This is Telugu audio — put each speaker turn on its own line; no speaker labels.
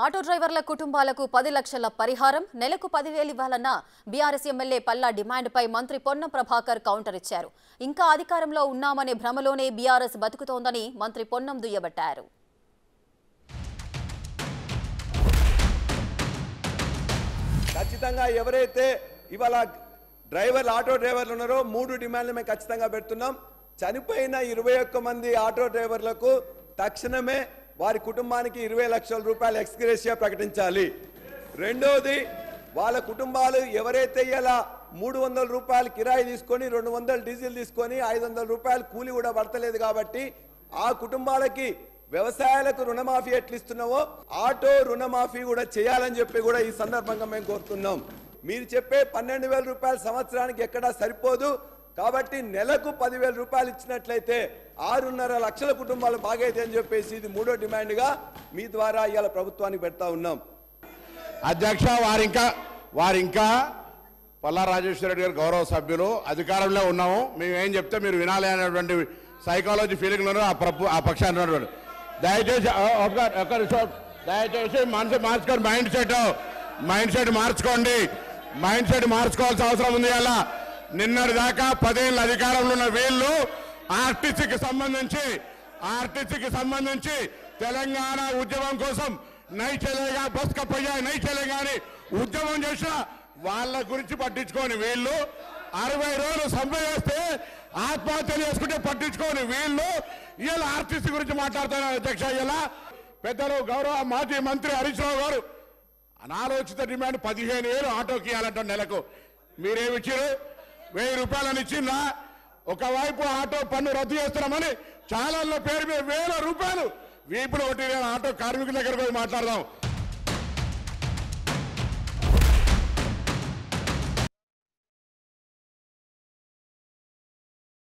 ఆటో డ్రైవర్ల కుటుంబాలకు 10 లక్షల పరిహారం, నెలకు 10,000 ఇవ్వాలన్న బీఆర్ఎస్ ఎమ్మెల్యే పల్లా డిమాండ్పై మంత్రి పొన్నం ప్రభాకర్ కౌంటర్ ఇచ్చారు. ఇంకా అధికారంలో ఉన్నామనే భ్రమలోనే బీఆర్ఎస్ బతుకుతోందని మంత్రి పొన్నం దుయ్యబట్టారు.
ఖచ్చితంగా ఎవరైతే ఇవాళ ఆటో డ్రైవర్లు ఉన్నారో 3 డిమాండ్లు మేము ఖచ్చితంగా పెడుతున్నాం. చనిపోయిన 21 మంది ఆటో డ్రైవర్లకు తక్షణమే వారి కుటుంబానికి 20 లక్షల రూపాయలు ఎక్స్గ్రేషియా ప్రకటించాలి. రెండోది, వాళ్ళ కుటుంబాలు ఎవరైతే ఇలా 300 రూపాయలు కిరాయి తీసుకొని 200 డీజిల్ తీసుకొని 500 రూపాయలు కూలి కూడా పడతలేదు కాబట్టి ఆ కుటుంబాలకి వ్యవసాయాలకు రుణమాఫీ ఎట్లు ఇస్తున్నావో ఆటో రుణమాఫీ కూడా చేయాలని చెప్పి కూడా ఈ సందర్భంగా మేము కోరుతున్నాం. మీరు చెప్పే 12,000 రూపాయల సంవత్సరానికి ఎక్కడా సరిపోదు కాబట్టి నెలకు 10,000 రూపాయలు ఇచ్చినట్లయితే 6.5 లక్షల కుటుంబాలు బాగైతే అని చెప్పేసి ఇది 3వ డిమాండ్గా మీ ద్వారా ఇవాళ ప్రభుత్వానికి పెడతా ఉన్నాం.
అధ్యక్ష, వారింకా పల్లా రాజేశ్వర రెడ్డి గారు గౌరవ సభ్యులు, అధికారంలో ఉన్నాము, మేము ఏం చెప్తే మీరు వినాలి అనేటువంటి సైకాలజీ ఫీలింగ్లో ఆ పక్షాన్ని ఉన్నటువంటి దయచేసి మార్చుకోండి, మైండ్ సెట్ మార్చుకోండి. మైండ్ సెట్ మార్చుకోవాల్సిన అవసరం ఉంది. అలా నిన్నటి దాకా 10 ఏళ్ళ అధికారంలో ఉన్న వీళ్ళు ఆర్టీసీకి సంబంధించి తెలంగాణ ఉద్యమం కోసం నై చలేగా బస్ కప్పయ్యా నై చలేగా అని ఉద్యమం చేసిన వాళ్ళ గురించి పట్టించుకోని వీళ్ళు 60 రోజులు సమ్మె చేస్తే ఆత్మహత్యలు చేసుకుంటే పట్టించుకోని వీళ్ళు ఇలా ఆర్టీసీ గురించి మాట్లాడుతున్నారు. అధ్యక్ష, ఇలా పెద్దలు గౌరవ మాజీ మంత్రి హరీష్ రావు గారు అనాలోచిత డిమాండ్ 15,000 ఆటోకి ఇవ్వాలంట నెలకు. మీరేమిచ్చారు? 1000 రూపాయలని ఇచ్చిందా? ఒకవైపు ఆటో పన్ను రద్దు చేస్తున్నామని చాలా పేరు మీద 1,000 రూపాయలు వీపులు కొట్టి ఆటో కార్మికుల దగ్గర పోయి మాట్లాడదాం.